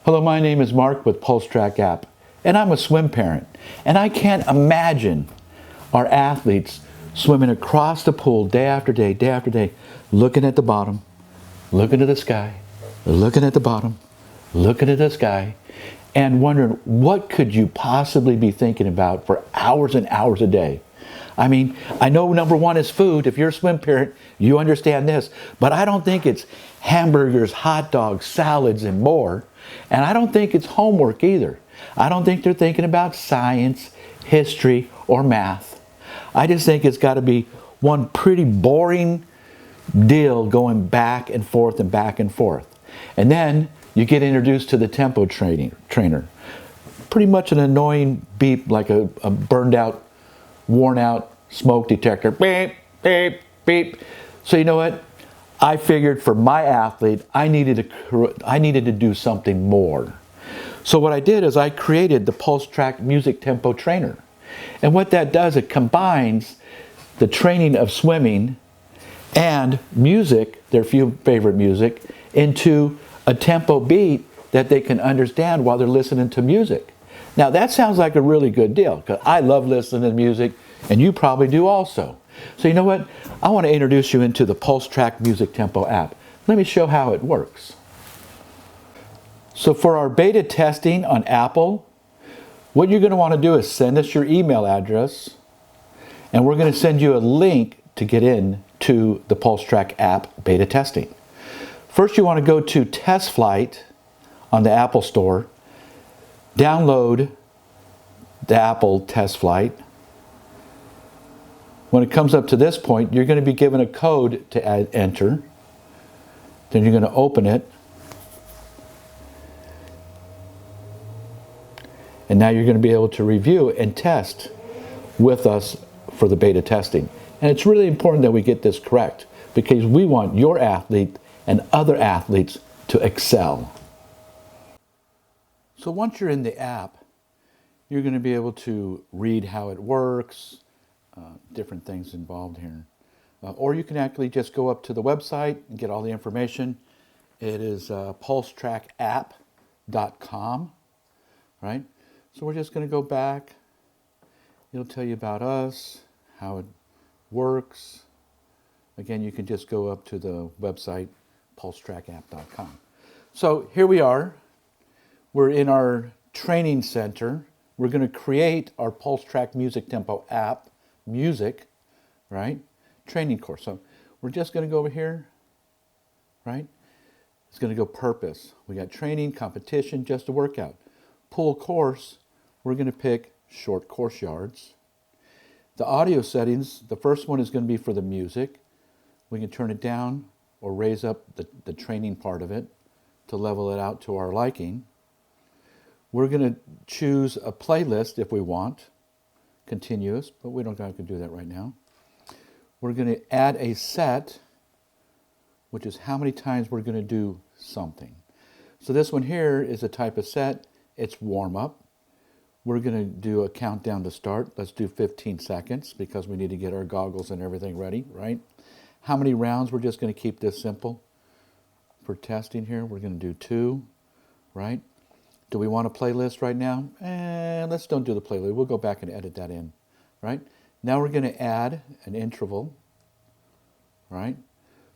Hello, my name is Mark with PulseTrack app, and I'm a swim parent. And I can't imagine our athletes swimming across the pool day after day, looking at the bottom, looking at the sky, looking at the bottom, looking at the sky, and wondering what could you possibly be thinking about for hours and hours a day. I mean, I know number one is food. If you're a swim parent, you understand this. But I don't think it's hamburgers, hot dogs, salads, and more. And I don't think it's homework either. I don't think they're thinking about science, history, or math. I just think it's got to be one pretty boring deal going back and forth and back and forth. And then you get introduced to the tempo trainer. Pretty much an annoying beep like a burned out, worn out smoke detector. Beep, beep, beep. So you know what? I figured for my athlete, I needed to do something more. So what I did is I created the PulseTrack Music Tempo Trainer. And what that does, it combines the training of swimming and music, their favorite music, into a tempo beat that they can understand while they're listening to music. Now that sounds like a really good deal, because I love listening to music, and you probably do also. So you know what? I want to introduce you into the PulseTrack Music Tempo app. Let me show how it works. So for our beta testing on Apple, what you're going to want to do is send us your email address, and we're going to send you a link to get in to the PulseTrack app beta testing. First, you want to go to Test Flight on the Apple Store, download the Apple Test Flight. When it comes up to this point, you're going to be given a code to enter. Then you're going to open it. And now you're going to be able to review and test with us for the beta testing. And it's really important that we get this correct, because we want your athlete and other athletes to excel. So once you're in the app, you're going to be able to read how it works, different things involved here. Or you can actually just go up to the website and get all the information. It is pulsetrackapp.com, right? So we're just going to go back. It'll tell you about us, how it works. Again, you can just go up to the website, pulsetrackapp.com. So here we are. We're in our training center. We're going to create our PulseTrack Music Tempo app, music, right? Training course. So we're just going to go over here, right? It's going to go purpose. We got training, competition, just a workout. Pool course, we're going to pick short course yards. The audio settings, the first one is going to be for the music. We can turn it down or raise up the training part of it to level it out to our liking. We're going to choose a playlist if we want, continuous, but we don't have to do that right now. We're going to add a set, which is how many times we're going to do something. So this one here is a type of set. It's warm up. We're going to do a countdown to start. Let's do 15 seconds because we need to get our goggles and everything ready, right? How many rounds? We're just going to keep this simple. For testing here, we're going to do 2, right? Do we want a playlist right now? Let's don't do the playlist. We'll go back and edit that in, right? Now we're going to add an interval, right?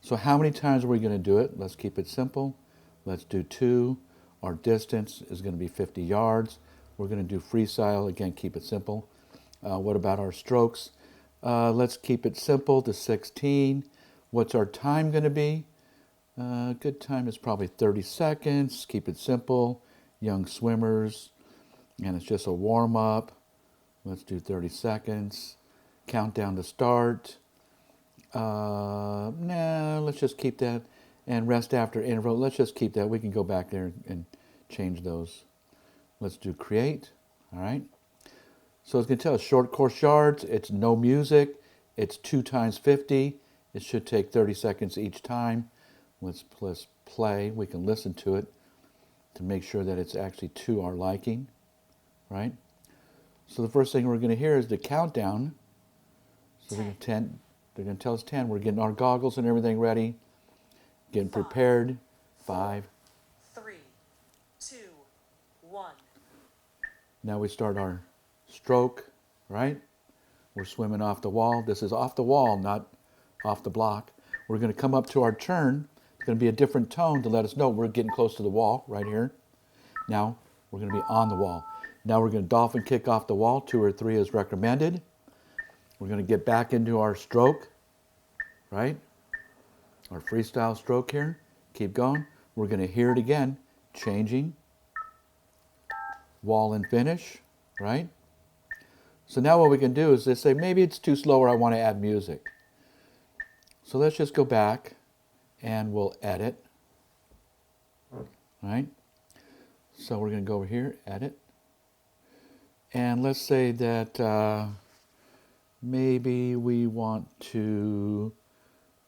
So how many times are we going to do it? Let's keep it simple. Let's do 2. Our distance is going to be 50 yards. We're going to do freestyle. Again, keep it simple. What about our strokes? Let's keep it simple to 16. What's our time going to be? Good time is probably 30 seconds. Keep it simple. Young swimmers. And it's just a warm-up. Let's do 30 seconds. Countdown to start. Let's just keep that. And rest after interval. Let's just keep that. We can go back there and change those. Let's do create. All right. So it's going to tell us short course yards. It's no music. It's 2 times 50. It should take 30 seconds each time. Let's play. We can listen to it to make sure that it's actually to our liking, right? So the first thing we're going to hear is the countdown. So they're going to tell us 10. We're getting our goggles and everything ready, getting prepared. 5, 3, 2, 1. Now we start our stroke, right? We're swimming off the wall. This is off the wall, not off the block. We're going to come up to our turn. It's going to be a different tone to let us know we're getting close to the wall right here. Now we're going to be on the wall. Now we're going to dolphin kick off the wall. 2 or 3 is recommended. We're going to get back into our stroke, right? Our freestyle stroke here. Keep going. We're going to hear it again, changing, wall and finish, right? So now what we can do is just say, maybe it's too slow or I want to add music. So let's just go back and we'll edit, right? So we're going to go over here, edit. And let's say that maybe we want to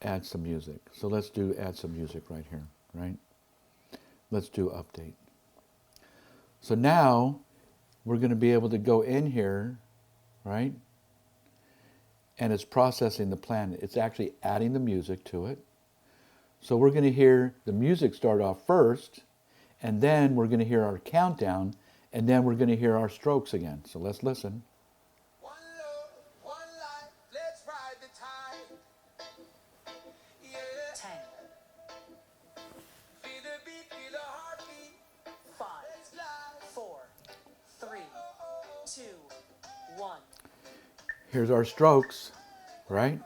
add some music. So let's do add some music right here, right? Let's do update. So now we're going to be able to go in here, right? And it's processing the plan. It's actually adding the music to it. So we're going to hear the music start off first, and then we're going to hear our countdown, and then we're going to hear our strokes again. So let's listen. One love, one life, let's ride the tide. Yeah. 10. Feel the beat, feel the heartbeat. 5, 4, 3, 2, 1. Here's our strokes, right?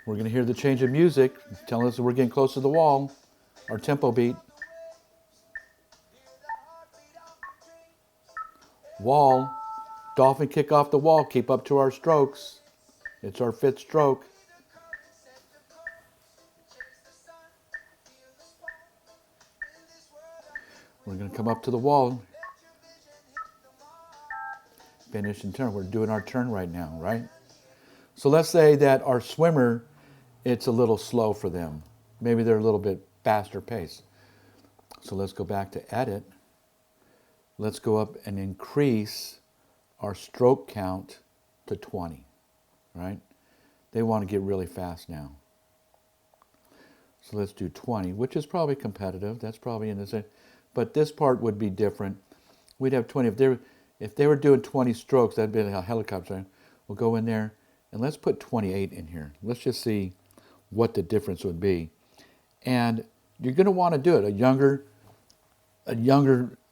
We're going to hear the change of music, telling us that we're getting close to the wall, our tempo beat. Wall, dolphin kick off the wall, keep up to our strokes. It's our 5th stroke. We're going to come up to the wall. Finish and turn. We're doing our turn right now, right? So let's say that our swimmer, it's a little slow for them. Maybe they're a little bit faster pace. So let's go back to edit. Let's go up and increase our stroke count to 20, right? They want to get really fast now. So let's do 20, which is probably competitive. That's probably in the same. But this part would be different. We'd have 20. If they were doing 20 strokes, that'd be a helicopter. We'll go in there and let's put 28 in here. Let's just see what the difference would be. And you're going to want to do it. A younger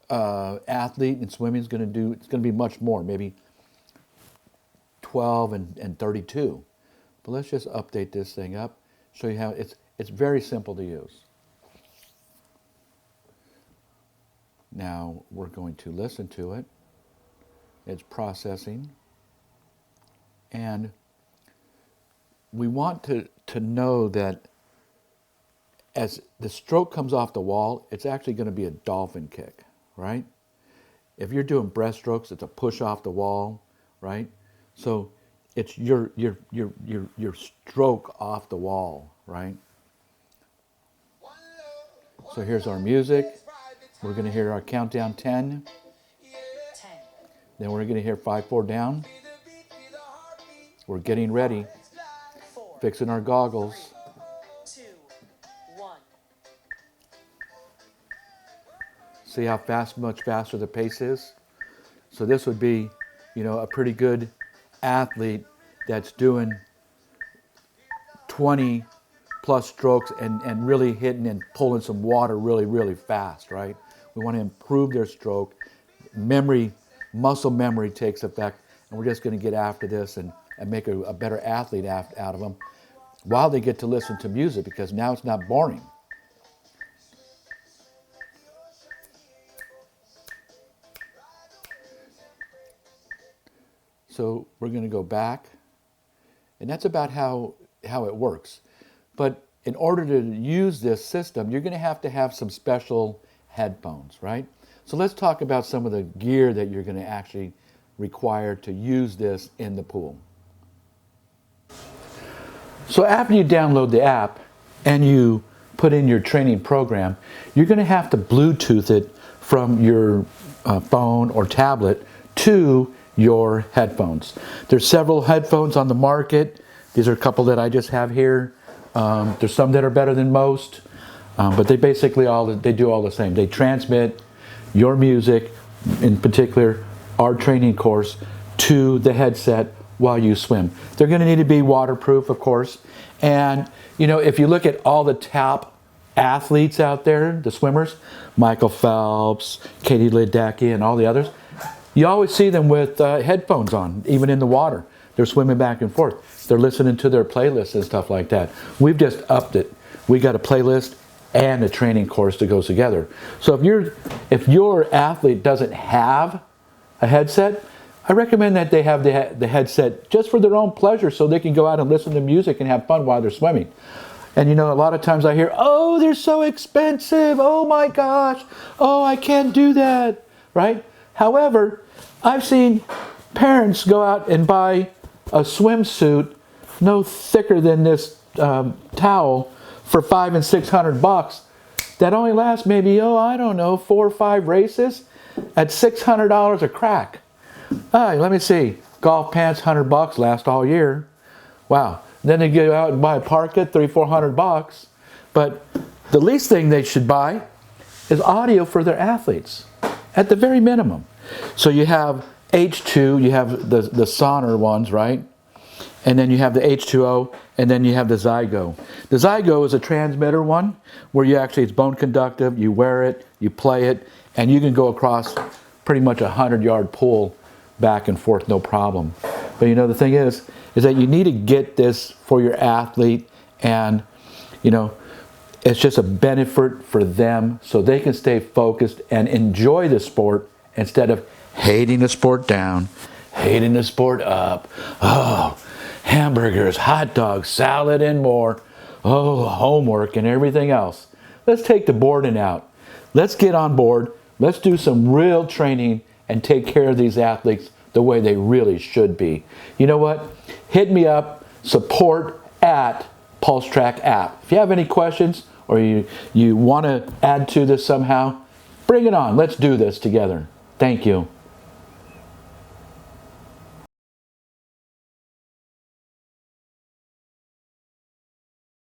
athlete in swimming is going to do. It's going to be much more, maybe 12 and 32. But let's just update this thing up. Show you how it's very simple to use. Now we're going to listen to it. It's processing. And we want to know that as the stroke comes off the wall, it's actually going to be a dolphin kick, right? If you're doing breaststrokes, it's a push off the wall, right? So it's your stroke off the wall, right? So here's our music. We're going to hear our countdown 10. 10. Then we're going to hear 5, 4 down. We're getting ready, 4, fixing our goggles. 2, 1. See how much faster the pace is? So this would be, a pretty good athlete that's doing 20 plus strokes and really hitting and pulling some water really, really fast, right? We want to improve their stroke. Muscle memory takes effect, and we're just going to get after this and make a better athlete out of them while they get to listen to music, because now it's not boring. So we're going to go back, and that's about how it works. But in order to use this system, you're going to have some special headphones, right? So let's talk about some of the gear that you're going to actually require to use this in the pool. So after you download the app and you put in your training program, you're going to have to Bluetooth it from your phone or tablet to your headphones. There's several headphones on the market. These are a couple that I just have here. There's some that are better than most. But they basically they do all the same. They transmit your music, in particular our training course, to the headset while you swim. They're going to need to be waterproof, of course. And if you look at all the top athletes out there, the swimmers, Michael Phelps, Katie Ledecky, and all the others, you always see them with headphones on, even in the water. They're swimming back and forth. They're listening to their playlists and stuff like that. We've just upped it. We got a playlist and a training course that goes together. So if your athlete doesn't have a headset, I recommend that they have the headset just for their own pleasure, so they can go out and listen to music and have fun while they're swimming. And a lot of times I hear, oh, they're so expensive. Oh my gosh. Oh, I can't do that. Right? However, I've seen parents go out and buy a swimsuit no thicker than this towel for $500 and $600 that only lasts maybe, I don't know, 4 or 5 races at $600 a crack. Let me see. Golf pants, $100, last all year. Wow. Then they go out and buy a parka, $300-400. But the least thing they should buy is audio for their athletes, at the very minimum. So you have H2, you have the Sonor ones, right? And then you have the H2O, and then you have the Zygo. The Zygo is a transmitter one, where it's bone conductive, you wear it, you play it, and you can go across pretty much a 100-yard pool back and forth, no problem. But the thing is that you need to get this for your athlete, and it's just a benefit for them, so they can stay focused and enjoy the sport instead of hating the sport down, hating the sport up. Oh, hamburgers, hot dogs, salad, and more. Oh, homework and everything else. Let's take the boarding out. Let's get on board. Let's do some real training and take care of these athletes the way they really should be. You know what? Hit me up, support at PulseTrack app. If you have any questions or you want to add to this somehow, bring it on. Let's do this together. Thank you.